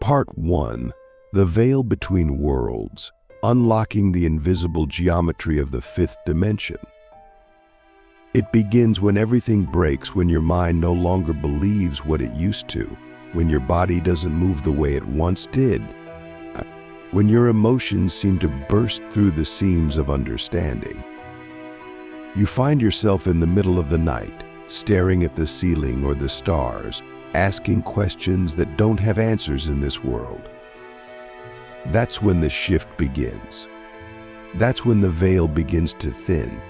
Part 1. The Veil Between Worlds, Unlocking the Invisible Geometry of the Fifth Dimension. It begins when everything breaks, when your mind no longer believes what it used to, when your body doesn't move the way it once did, when your emotions seem to burst through the seams of understanding. You find yourself in the middle of the night, staring at the ceiling or the stars, asking questions that don't have answers in this world. That's when the shift begins. That's when the veil begins to thin.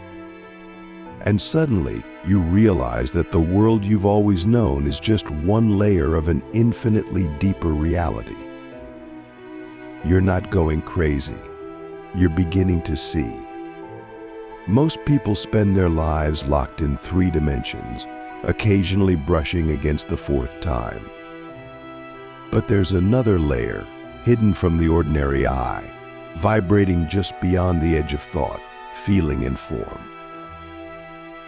And suddenly, you realize that the world you've always known is just one layer of an infinitely deeper reality. You're not going crazy. You're beginning to see. Most people spend their lives locked in 3 dimensions, occasionally brushing against the 4th time. But there's another layer, hidden from the ordinary eye, vibrating just beyond the edge of thought, feeling, and form.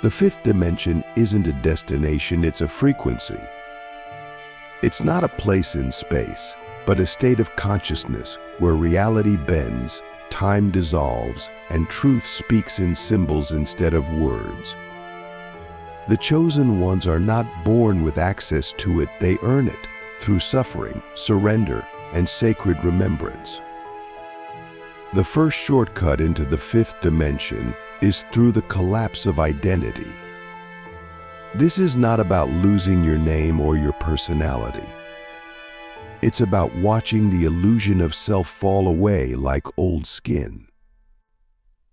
The 5th dimension isn't a destination, it's a frequency. It's not a place in space, but a state of consciousness where reality bends, time dissolves, and truth speaks in symbols instead of words. The chosen ones are not born with access to it, they earn it through suffering, surrender, and sacred remembrance. The first shortcut into the 5th dimension is through the collapse of identity. This is not about losing your name or your personality. It's about watching the illusion of self fall away like old skin.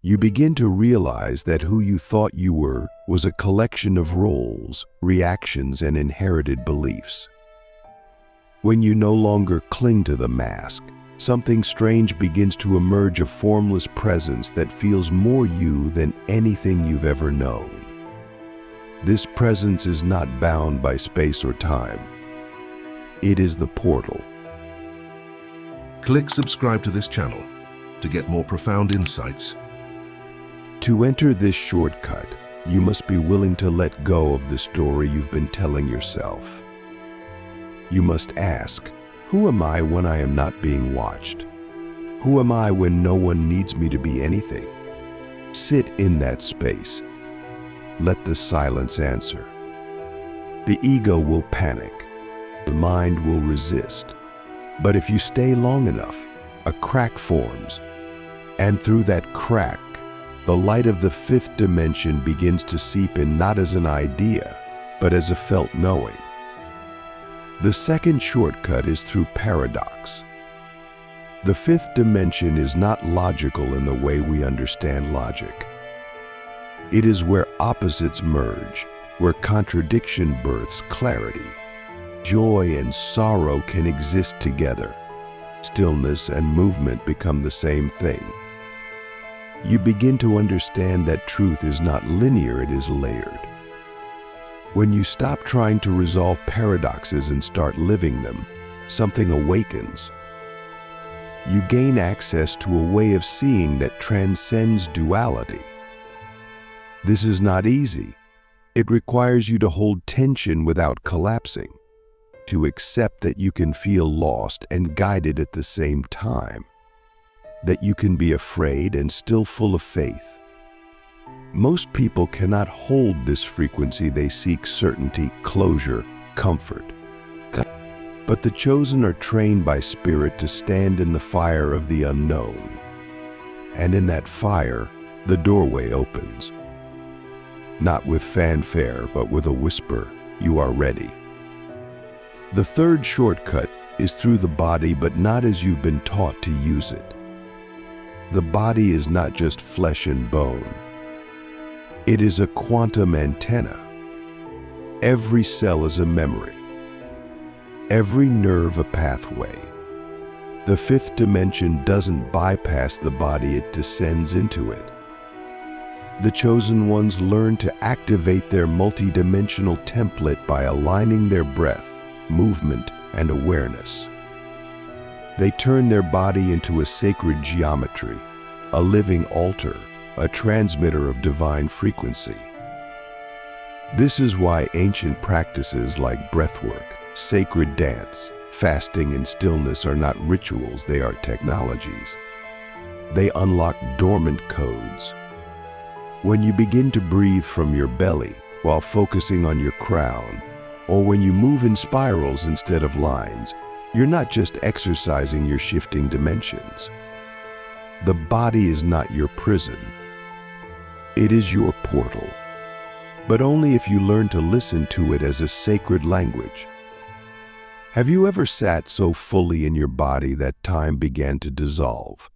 You begin to realize that who you thought you were was a collection of roles, reactions, and inherited beliefs. When you no longer cling to the mask, something strange begins to emerge, a formless presence that feels more you than anything you've ever known. This presence is not bound by space or time. It is the portal. Click subscribe to this channel to get more profound insights. To enter this shortcut, you must be willing to let go of the story you've been telling yourself. You must ask, who am I when I am not being watched? Who am I when no one needs me to be anything? Sit in that space. Let the silence answer. The ego will panic. The mind will resist. But if you stay long enough, a crack forms. And through that crack, the light of the 5th dimension begins to seep in, not as an idea, but as a felt knowing. The second shortcut is through paradox. The 5th dimension is not logical in the way we understand logic. It is where opposites merge, where contradiction births clarity. Joy and sorrow can exist together. Stillness and movement become the same thing. You begin to understand that truth is not linear, it is layered. When you stop trying to resolve paradoxes and start living them, something awakens. You gain access to a way of seeing that transcends duality. This is not easy. It requires you to hold tension without collapsing, to accept that you can feel lost and guided at the same time, that you can be afraid and still full of faith. Most people cannot hold this frequency. They seek certainty, closure, comfort. But the chosen are trained by spirit to stand in the fire of the unknown. And in that fire, the doorway opens. Not with fanfare, but with a whisper, you are ready. The third shortcut is through the body, but not as you've been taught to use it. The body is not just flesh and bone. It is a quantum antenna. Every cell is a memory. Every nerve a pathway. The 5th dimension doesn't bypass the body, it descends into it. The chosen ones learn to activate their multidimensional template by aligning their breath, movement, and awareness. They turn their body into a sacred geometry, a living altar, a transmitter of divine frequency. This is why ancient practices like breathwork, sacred dance, Fasting and stillness are not rituals, they are technologies. They unlock dormant codes. When you begin to breathe from your belly while focusing on your crown, or when you move in spirals instead of lines, you're not just exercising, you're shifting dimensions. The body is not your prison. It is your portal, but only if you learn to listen to it as a sacred language. Have you ever sat so fully in your body that time began to dissolve?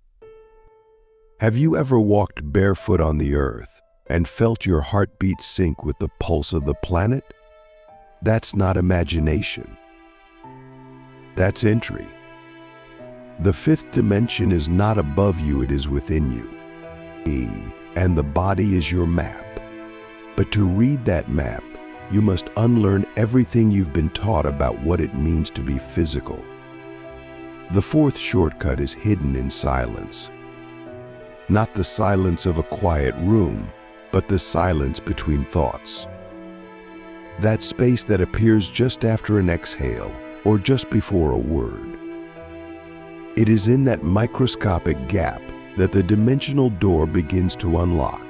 Have you ever walked barefoot on the earth and felt your heartbeat sync with the pulse of the planet? That's not imagination. That's entry. The fifth dimension is not above you, it is within you. And the body is your map. But to read that map, you must unlearn everything you've been taught about what it means to be physical. The fourth shortcut is hidden in silence. Not the silence of a quiet room, but the silence between thoughts. That space that appears just after an exhale or just before a word. It is in that microscopic gap that the dimensional door begins to unlock.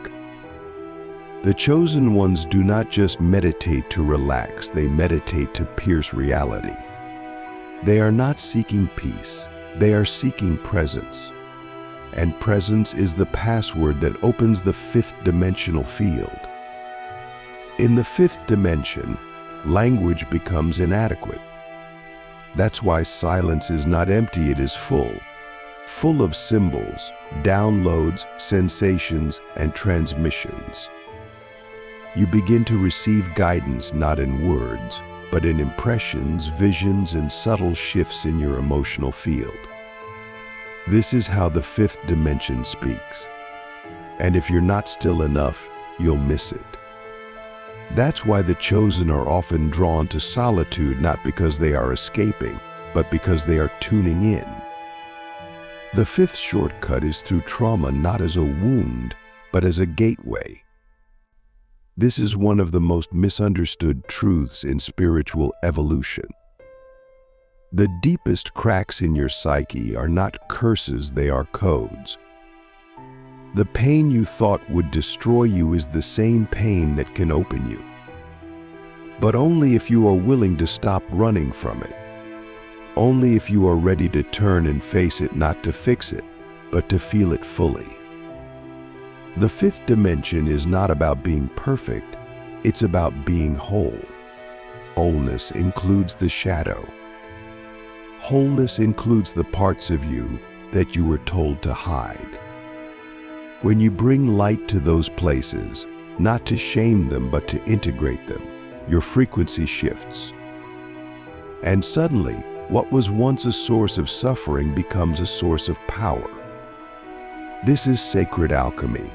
The chosen ones do not just meditate to relax, they meditate to pierce reality. They are not seeking peace, they are seeking presence. And presence is the password that opens the fifth dimensional field. In the fifth dimension, language becomes inadequate. That's why silence is not empty, it is full of symbols, downloads, sensations, and transmissions. You begin to receive guidance not in words, but in impressions, visions, and subtle shifts in your emotional field. This is how the fifth dimension speaks. And if you're not still enough, you'll miss it. That's why the chosen are often drawn to solitude, not because they are escaping, but because they are tuning in. The fifth shortcut is through trauma, not as a wound, but as a gateway. This is one of the most misunderstood truths in spiritual evolution. The deepest cracks in your psyche are not curses, they are codes. The pain you thought would destroy you is the same pain that can open you. But only if you are willing to stop running from it. Only if you are ready to turn and face it, not to fix it, but to feel it fully. The fifth dimension is not about being perfect, it's about being whole. Wholeness includes the shadow. Wholeness includes the parts of you that you were told to hide. When you bring light to those places, not to shame them but to integrate them, your frequency shifts. And suddenly, what was once a source of suffering becomes a source of power. This is sacred alchemy.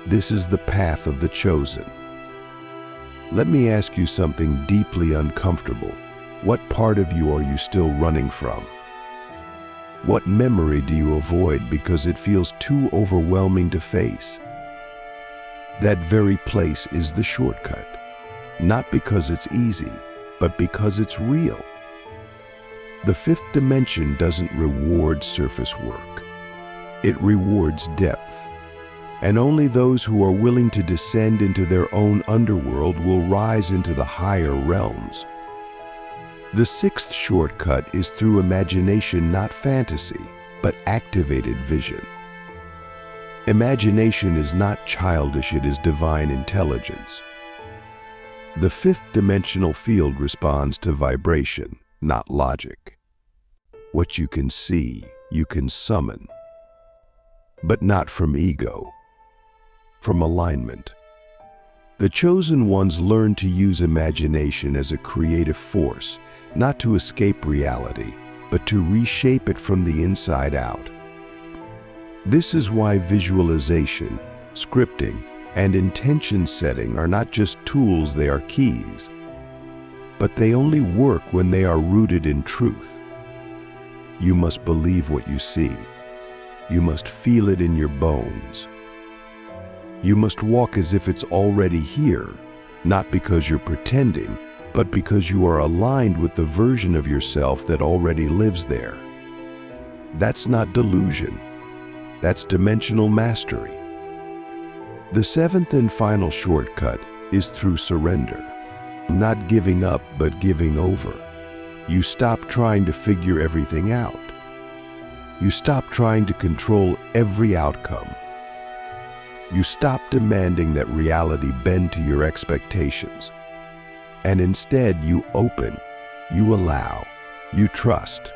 This is the path of the chosen. Let me ask you something deeply uncomfortable. What part of you are you still running from? What memory do you avoid because it feels too overwhelming to face? That very place is the shortcut. Not because it's easy, but because it's real. The fifth dimension doesn't reward surface work. It rewards depth. And only those who are willing to descend into their own underworld will rise into the higher realms. The sixth shortcut is through imagination, not fantasy, but activated vision. Imagination is not childish, it is divine intelligence. The fifth dimensional field responds to vibration, not logic. What you can see, you can summon. But not from ego, from alignment. The chosen ones learn to use imagination as a creative force, not to escape reality, but to reshape it from the inside out. This is why visualization, scripting, and intention setting are not just tools, they are keys. But they only work when they are rooted in truth. You must believe what you see. You must feel it in your bones. You must walk as if it's already here, not because you're pretending, but because you are aligned with the version of yourself that already lives there. That's not delusion. That's dimensional mastery. The seventh and final shortcut is through surrender. Not giving up, but giving over. You stop trying to figure everything out. You stop trying to control every outcome. You stop demanding that reality bend to your expectations. And instead you open, you allow, you trust.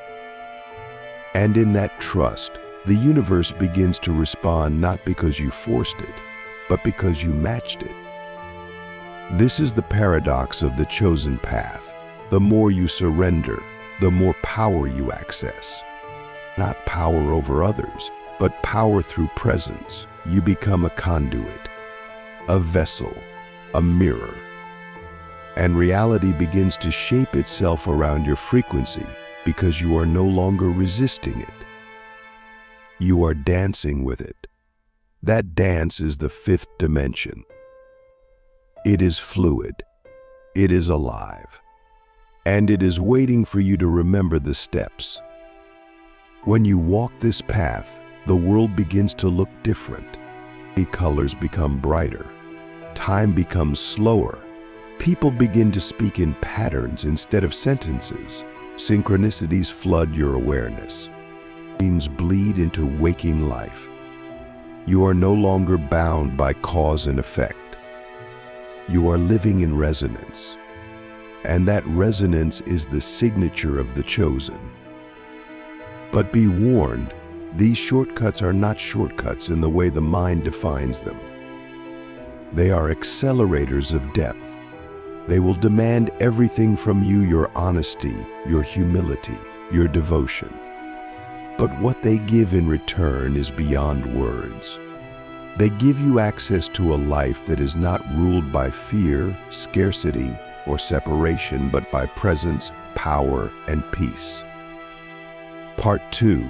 And in that trust, the universe begins to respond not because you forced it, but because you matched it. This is the paradox of the chosen path. The more you surrender, the more power you access. Not power over others, but power through presence. You become a conduit, a vessel, a mirror. And reality begins to shape itself around your frequency because you are no longer resisting it. You are dancing with it. That dance is the fifth dimension. It is fluid. It is alive. And it is waiting for you to remember the steps. When you walk this path, the world begins to look different. The colors become brighter. Time becomes slower. People begin to speak in patterns instead of sentences. Synchronicities flood your awareness. Dreams bleed into waking life. You are no longer bound by cause and effect. You are living in resonance. And that resonance is the signature of the chosen. But be warned, these shortcuts are not shortcuts in the way the mind defines them. They are accelerators of depth. They will demand everything from you: your honesty, your humility, your devotion. But what they give in return is beyond words. They give you access to a life that is not ruled by fear, scarcity, or separation, but by presence, power, and peace. Part 2,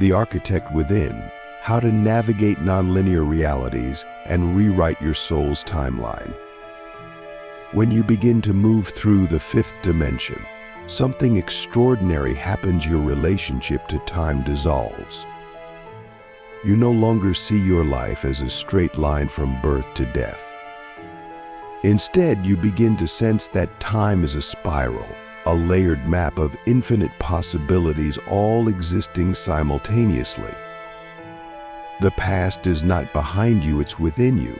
The Architect Within: How to Navigate Nonlinear Realities and Rewrite Your Soul's Timeline. When you begin to move through the fifth dimension, something extraordinary happens. Your relationship to time dissolves. You no longer see your life as a straight line from birth to death. Instead, you begin to sense that time is a spiral, a layered map of infinite possibilities, all existing simultaneously. The past is not behind you, it's within you.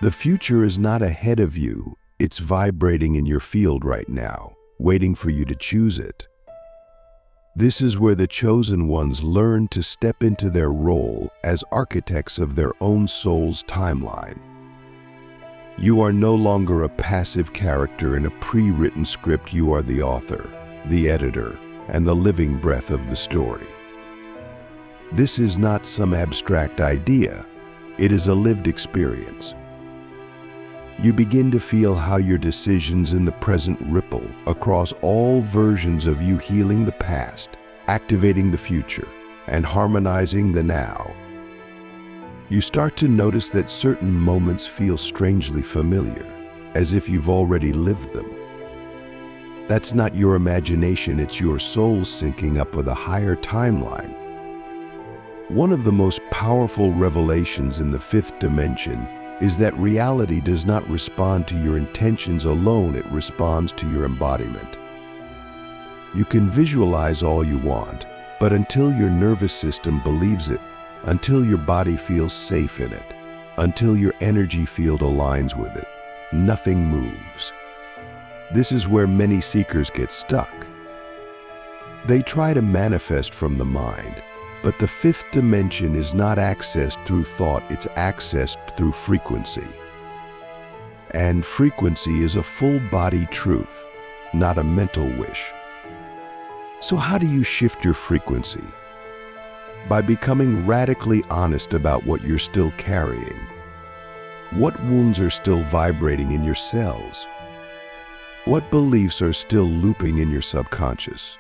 The future is not ahead of you, it's vibrating in your field right now, waiting for you to choose it. This is where the chosen ones learn to step into their role as architects of their own soul's timeline. You are no longer a passive character in a pre-written script. You are the author, the editor, and the living breath of the story. This is not some abstract idea. It is a lived experience. You begin to feel how your decisions in the present ripple across all versions of you, healing the past, activating the future, and harmonizing the now. You start to notice that certain moments feel strangely familiar, as if you've already lived them. That's not your imagination, it's your soul syncing up with a higher timeline. One of the most powerful revelations in the fifth dimension is that reality does not respond to your intentions alone, it responds to your embodiment. You can visualize all you want, but until your nervous system believes it, until your body feels safe in it, until your energy field aligns with it, nothing moves. This is where many seekers get stuck. They try to manifest from the mind, but the fifth dimension is not accessed through thought, it's accessed through frequency. And frequency is a full-body truth, not a mental wish. So how do you shift your frequency? By becoming radically honest about what you're still carrying. What wounds are still vibrating in your cells? What beliefs are still looping in your subconscious?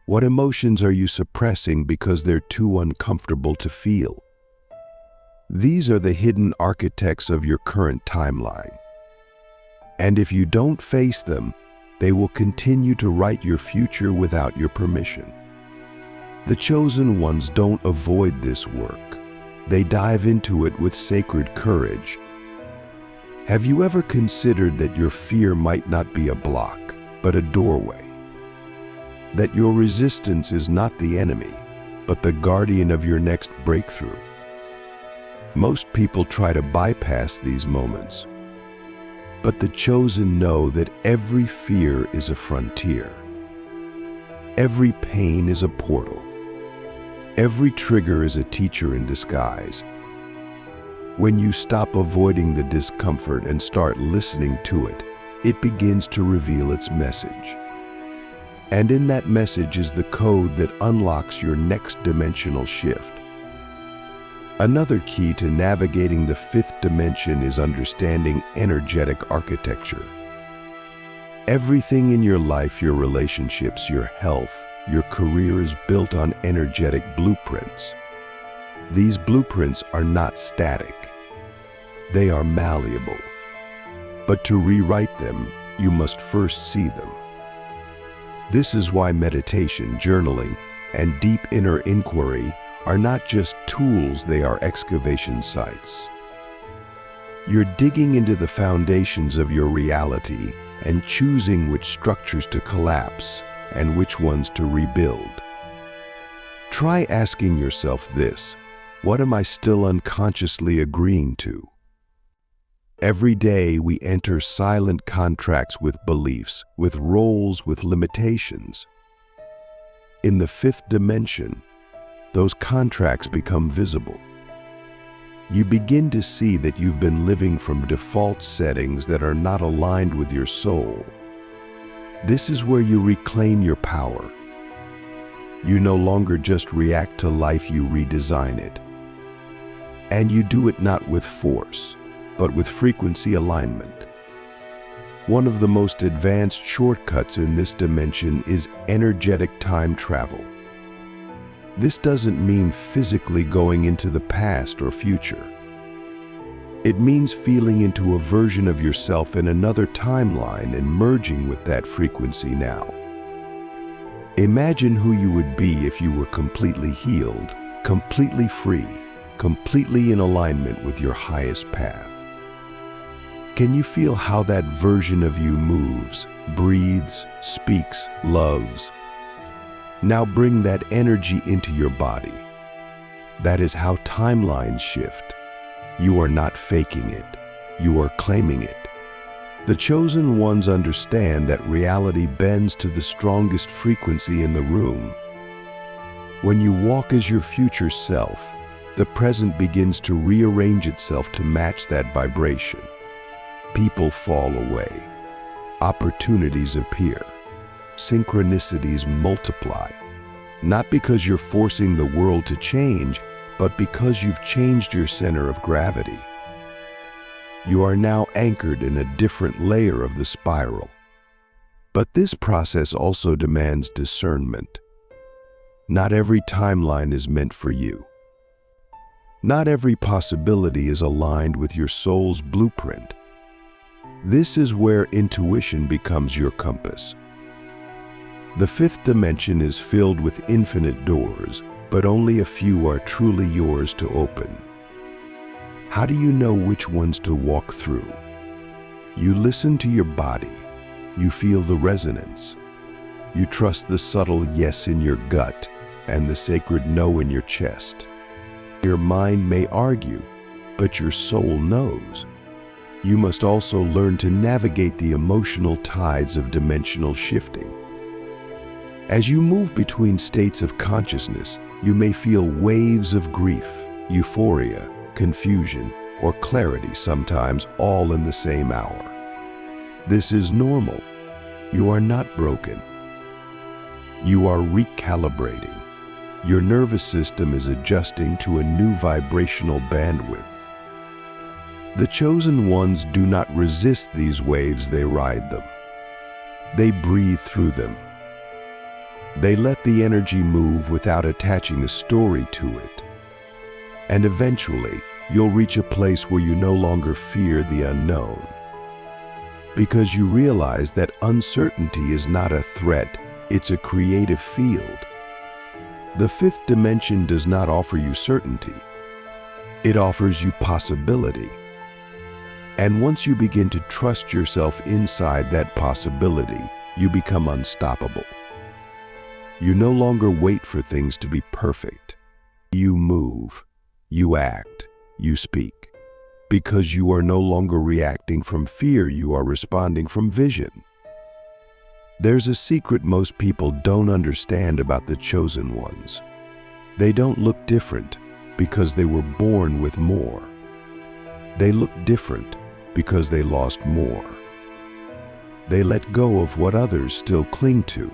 What emotions are you suppressing because they're too uncomfortable to feel? These are the hidden architects of your current timeline. And if you don't face them, they will continue to write your future without your permission. The chosen ones don't avoid this work. They dive into it with sacred courage. Have you ever considered that your fear might not be a block, but a doorway? That your resistance is not the enemy, but the guardian of your next breakthrough? Most people try to bypass these moments, but the chosen know that every fear is a frontier. Every pain is a portal. Every trigger is a teacher in disguise. When you stop avoiding the discomfort and start listening to it, it begins to reveal its message. And in that message is the code that unlocks your next dimensional shift. Another key to navigating the fifth dimension is understanding energetic architecture. Everything in your life, your relationships, your health, your career is built on energetic blueprints. These blueprints are not static. They are malleable. But to rewrite them, you must first see them. This is why meditation, journaling, and deep inner inquiry are not just tools, they are excavation sites. You're digging into the foundations of your reality and choosing which structures to collapse and which ones to rebuild. Try asking yourself this: what am I still unconsciously agreeing to? Every day we enter silent contracts with beliefs, with roles, with limitations. In the fifth dimension, those contracts become visible. You begin to see that you've been living from default settings that are not aligned with your soul. This is where you reclaim your power. You no longer just react to life, you redesign it. And you do it not with force, but with frequency alignment. One of the most advanced shortcuts in this dimension is energetic time travel. This doesn't mean physically going into the past or future. It means feeling into a version of yourself in another timeline and merging with that frequency now. Imagine who you would be if you were completely healed, completely free, completely in alignment with your highest path. Can you feel how that version of you moves, breathes, speaks, loves? Now bring that energy into your body. That is how timelines shift. You are not faking it. You are claiming it. The chosen ones understand that reality bends to the strongest frequency in the room. When you walk as your future self, the present begins to rearrange itself to match that vibration. People fall away. Opportunities appear. Synchronicities multiply. Not because you're forcing the world to change, but because you've changed your center of gravity. You are now anchored in a different layer of the spiral. But this process also demands discernment. Not every timeline is meant for you. Not every possibility is aligned with your soul's blueprint. This is where intuition becomes your compass. The fifth dimension is filled with infinite doors, but only a few are truly yours to open. How do you know which ones to walk through? You listen to your body. You feel the resonance. You trust the subtle yes in your gut and the sacred no in your chest. Your mind may argue, but your soul knows. You must also learn to navigate the emotional tides of dimensional shifting. As you move between states of consciousness, you may feel waves of grief, euphoria, confusion, or clarity, sometimes all in the same hour. This is normal. You are not broken. You are recalibrating. Your nervous system is adjusting to a new vibrational bandwidth. The chosen ones do not resist these waves, they ride them. They breathe through them. They let the energy move without attaching a story to it. And eventually, you'll reach a place where you no longer fear the unknown. because you realize that uncertainty is not a threat, it's a creative field. The fifth dimension does not offer you certainty. It offers you possibility. And once you begin to trust yourself inside that possibility, you become unstoppable. You no longer wait for things to be perfect. You move, you act, you speak. Because you are no longer reacting from fear, you are responding from vision. There's a secret most people don't understand about the chosen ones. They don't look different because they were born with more. They look different because they lost more. They let go of what others still cling to.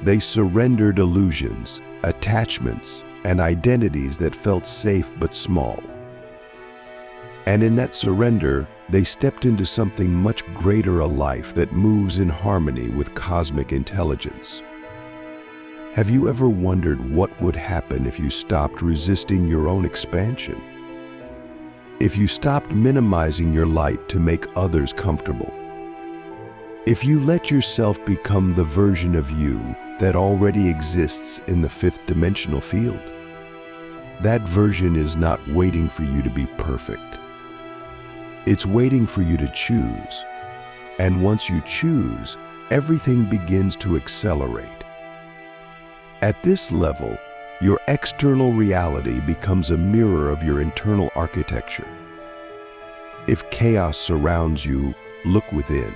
They surrendered illusions, attachments, and identities that felt safe but small. And in that surrender, they stepped into something much greater, a life that moves in harmony with cosmic intelligence. Have you ever wondered what would happen if you stopped resisting your own expansion? If you stopped minimizing your light to make others comfortable? If you let yourself become the version of you that already exists in the fifth dimensional field? That version is not waiting for you to be perfect. It's waiting for you to choose. And once you choose, everything begins to accelerate. At this level, your external reality becomes a mirror of your internal architecture. If chaos surrounds you, look within.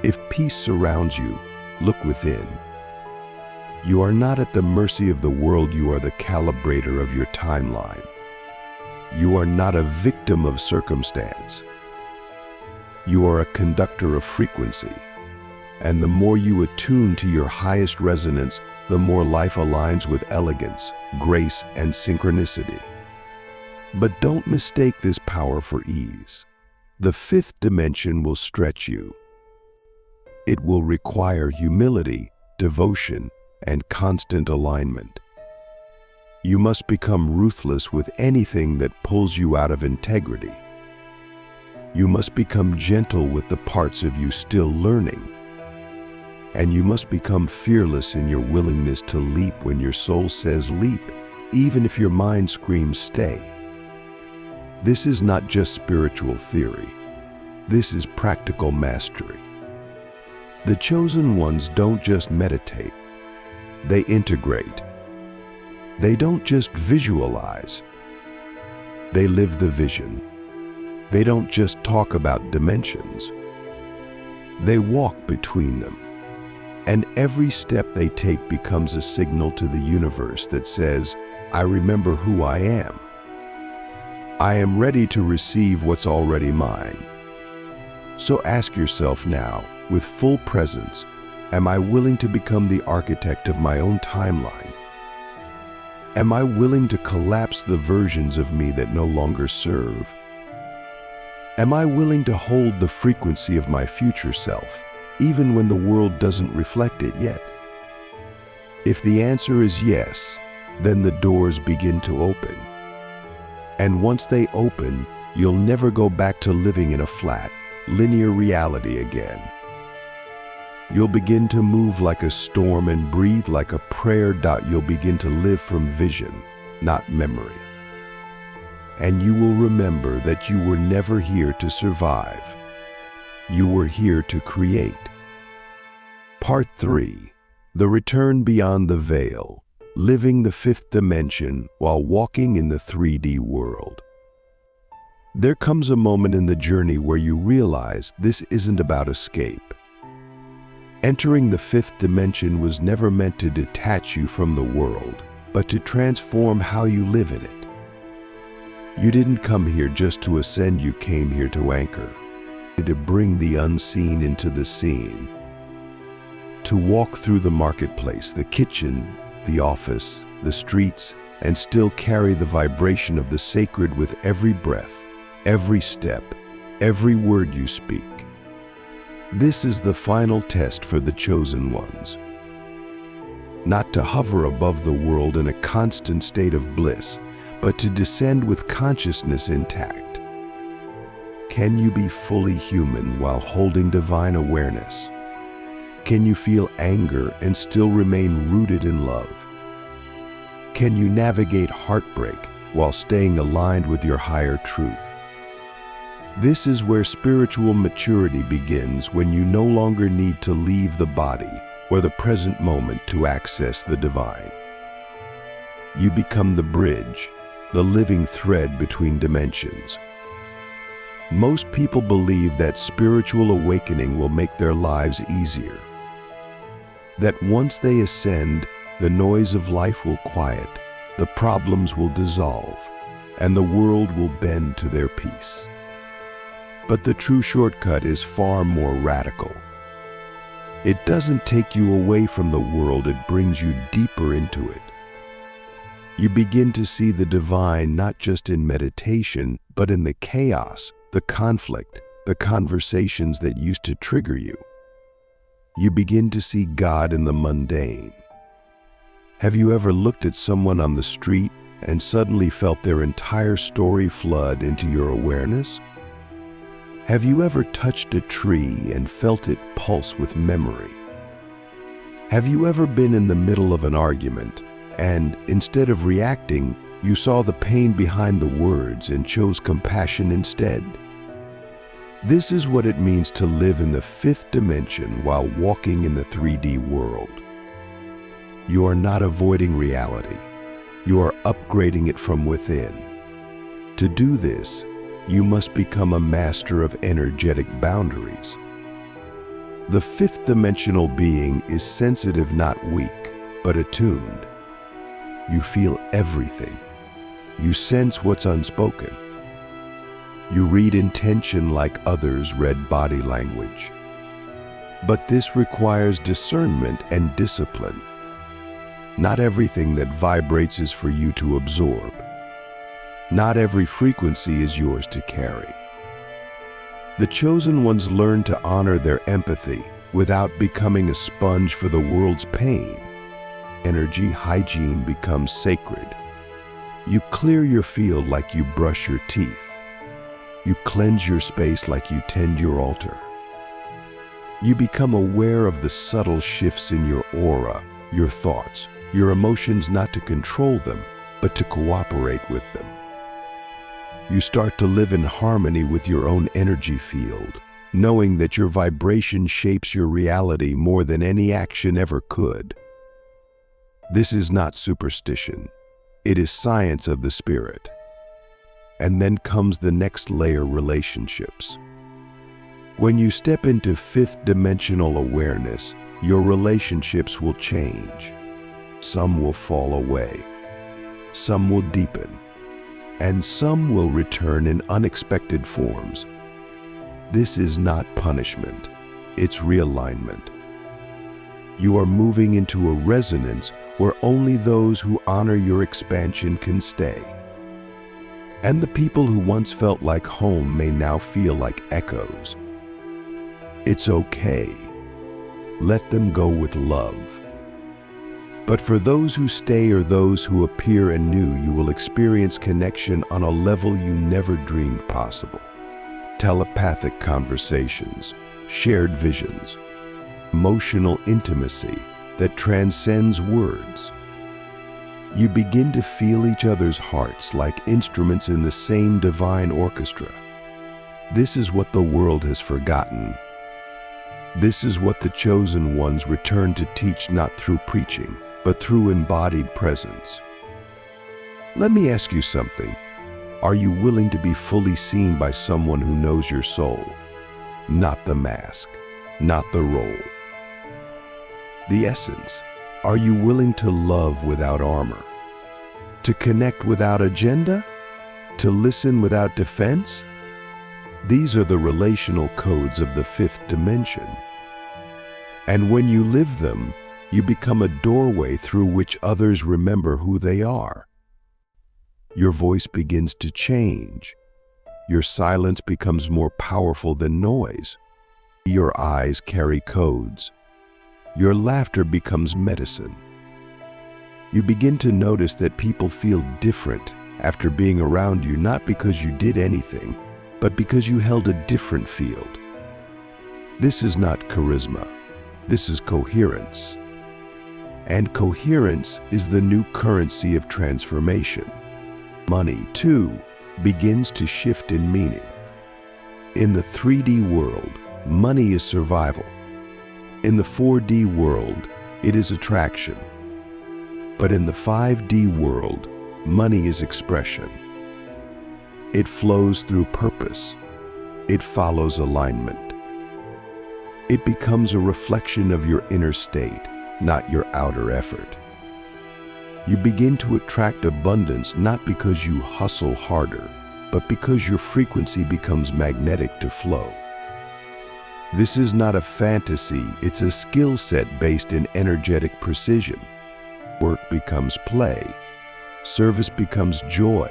If peace surrounds you, look within. You are not at the mercy of the world, you are the calibrator of your timeline. You are not a victim of circumstance. You are a conductor of frequency. And the more you attune to your highest resonance, the more life aligns with elegance, grace, and synchronicity. But don't mistake this power for ease. The fifth dimension will stretch you. It will require humility, devotion, and constant alignment. You must become ruthless with anything that pulls you out of integrity. You must become gentle with the parts of you still learning. And you must become fearless in your willingness to leap when your soul says leap, even if your mind screams stay. This is not just spiritual theory. This is practical mastery. The chosen ones don't just meditate. They integrate. They don't just visualize. They live the vision. They don't just talk about dimensions. They walk between them. And every step they take becomes a signal to the universe that says, I remember who I am. I am ready to receive what's already mine. So ask yourself now, with full presence, am I willing to become the architect of my own timeline? Am I willing to collapse the versions of me that no longer serve? Am I willing to hold the frequency of my future self, even when the world doesn't reflect it yet? If the answer is yes, then the doors begin to open. And once they open, you'll never go back to living in a flat, linear reality again. You'll begin to move like a storm and breathe like a prayer. You'll begin to live from vision, not memory. And you will remember that you were never here to survive. You were here to create. Part 3. The Return Beyond the Veil. Living the fifth dimension while walking in the 3D world. There comes a moment in the journey where you realize this isn't about escape. Entering the fifth dimension was never meant to detach you from the world, but to transform how you live in it. You didn't come here just to ascend, you came here to anchor, to bring the unseen into the seen, to walk through the marketplace, the kitchen, the office, the streets, and still carry the vibration of the sacred with every breath, every step, every word you speak. This is the final test for the chosen ones. Not to hover above the world in a constant state of bliss, but to descend with consciousness intact. Can you be fully human while holding divine awareness? Can you feel anger and still remain rooted in love? Can you navigate heartbreak while staying aligned with your higher truth? This is where spiritual maturity begins, when you no longer need to leave the body or the present moment to access the divine. You become the bridge, the living thread between dimensions. Most people believe that spiritual awakening will make their lives easier. That once they ascend, the noise of life will quiet, the problems will dissolve, and the world will bend to their peace. But the true shortcut is far more radical. It doesn't take you away from the world, it brings you deeper into it. You begin to see the divine not just in meditation, but in the chaos, the conflict, the conversations that used to trigger you. You begin to see God in the mundane. Have you ever looked at someone on the street and suddenly felt their entire story flood into your awareness? Have you ever touched a tree and felt it pulse with memory? Have you ever been in the middle of an argument and, instead of reacting, you saw the pain behind the words and chose compassion instead? This is what it means to live in the fifth dimension while walking in the 3D world. You are not avoiding reality. You are upgrading it from within. To do this, you must become a master of energetic boundaries. The fifth dimensional being is sensitive, not weak, but attuned. You feel everything. You sense what's unspoken. You read intention like others read body language. But this requires discernment and discipline. Not everything that vibrates is for you to absorb. Not every frequency is yours to carry. The chosen ones learn to honor their empathy without becoming a sponge for the world's pain. Energy hygiene becomes sacred. You clear your field like you brush your teeth. You cleanse your space like you tend your altar. You become aware of the subtle shifts in your aura, your thoughts, your emotions, not to control them, but to cooperate with them. You start to live in harmony with your own energy field, knowing that your vibration shapes your reality more than any action ever could. This is not superstition. It is science of the spirit. And then comes the next layer: relationships. When you step into fifth dimensional awareness, your relationships will change. Some will fall away. Some will deepen. And some will return in unexpected forms. This is not punishment, it's realignment. You are moving into a resonance where only those who honor your expansion can stay. And the people who once felt like home may now feel like echoes. It's okay. Let them go with love. But for those who stay or those who appear anew, you will experience connection on a level you never dreamed possible. Telepathic conversations, shared visions, emotional intimacy that transcends words. You begin to feel each other's hearts like instruments in the same divine orchestra. This is what the world has forgotten. This is what the chosen ones return to teach, not through preaching, but through embodied presence. Let me ask you something. Are you willing to be fully seen by someone who knows your soul? Not the mask, not the role. The essence. Are you willing to love without armor? To connect without agenda? To listen without defense? These are the relational codes of the fifth dimension. And when you live them, you become a doorway through which others remember who they are. Your voice begins to change. Your silence becomes more powerful than noise. Your eyes carry codes. Your laughter becomes medicine. You begin to notice that people feel different after being around you, not because you did anything, but because you held a different field. This is not charisma. This is coherence. And coherence is the new currency of transformation. Money, too, begins to shift in meaning. In the 3D world, money is survival. In the 4D world, it is attraction. But in the 5D world, money is expression. It flows through purpose. It follows alignment. It becomes a reflection of your inner state, not your outer effort. You begin to attract abundance not because you hustle harder, but because your frequency becomes magnetic to flow. This is not a fantasy, it's a skill set based in energetic precision. Work becomes play. Service becomes joy.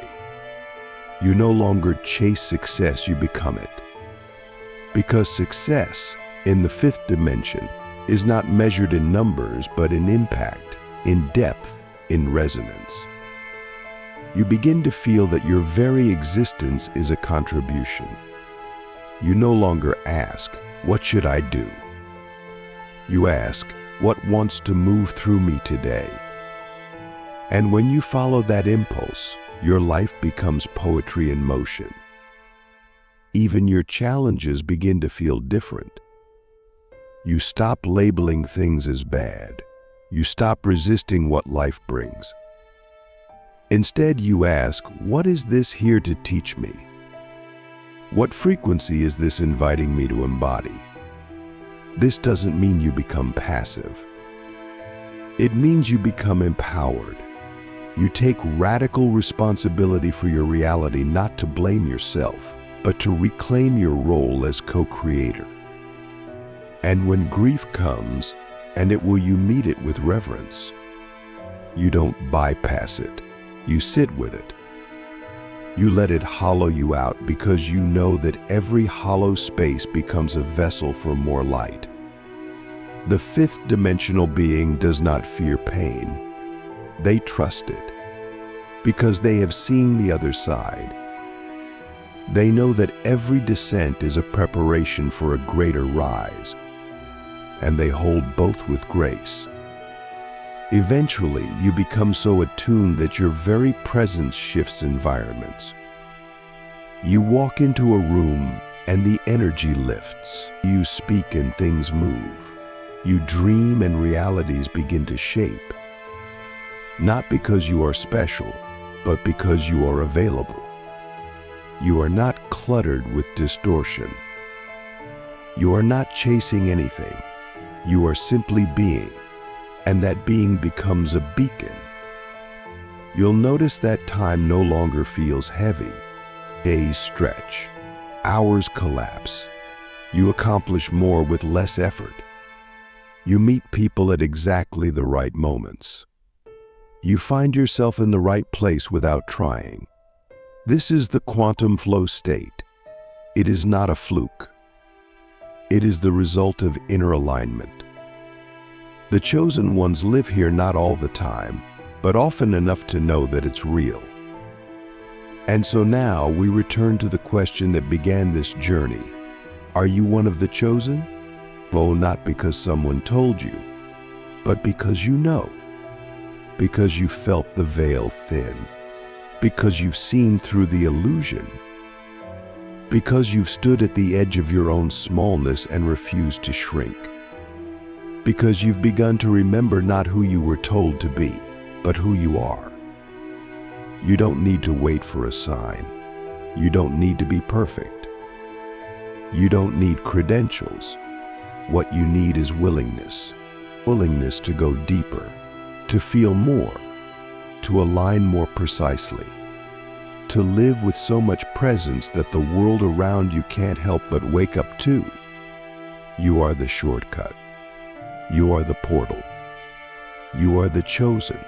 You no longer chase success, you become it. Because success, in the 5th dimension, is not measured in numbers, but in impact, in depth, in resonance. You begin to feel that your very existence is a contribution. You no longer ask, "What should I do?" You ask, "What wants to move through me today?" And when you follow that impulse, your life becomes poetry in motion. Even your challenges begin to feel different. You stop labeling things as bad. You stop resisting what life brings. Instead, you ask, "What is this here to teach me? What frequency is this inviting me to embody?" This doesn't mean you become passive. It means you become empowered. You take radical responsibility for your reality, not to blame yourself, but to reclaim your role as co-creator. And when grief comes, and you meet it with reverence. You don't bypass it. You sit with it. You let it hollow you out because you know that every hollow space becomes a vessel for more light. The 5th dimensional being does not fear pain. They trust it because they have seen the other side. They know that every descent is a preparation for a greater rise, and they hold both with grace. Eventually, you become so attuned that your very presence shifts environments. You walk into a room and the energy lifts. You speak and things move. You dream and realities begin to shape. Not because you are special, but because you are available. You are not cluttered with distortion. You are not chasing anything. You are simply being, and that being becomes a beacon. You'll notice that time no longer feels heavy. Days stretch, hours collapse. You accomplish more with less effort. You meet people at exactly the right moments. You find yourself in the right place without trying. This is the quantum flow state. It is not a fluke. It is the result of inner alignment. The chosen ones live here not all the time, but often enough to know that it's real. And so now we return to the question that began this journey. Are you one of the chosen? Oh, not because someone told you, but because you know. Because you felt the veil thin. Because you've seen through the illusion. Because you've stood at the edge of your own smallness and refused to shrink. Because you've begun to remember not who you were told to be, but who you are. You don't need to wait for a sign. You don't need to be perfect. You don't need credentials. What you need is willingness. Willingness to go deeper, to feel more, to align more precisely, to live with so much presence that the world around you can't help but wake up to. You are the shortcut. You are the portal. You are the chosen.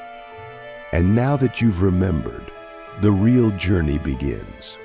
And now that you've remembered, the real journey begins.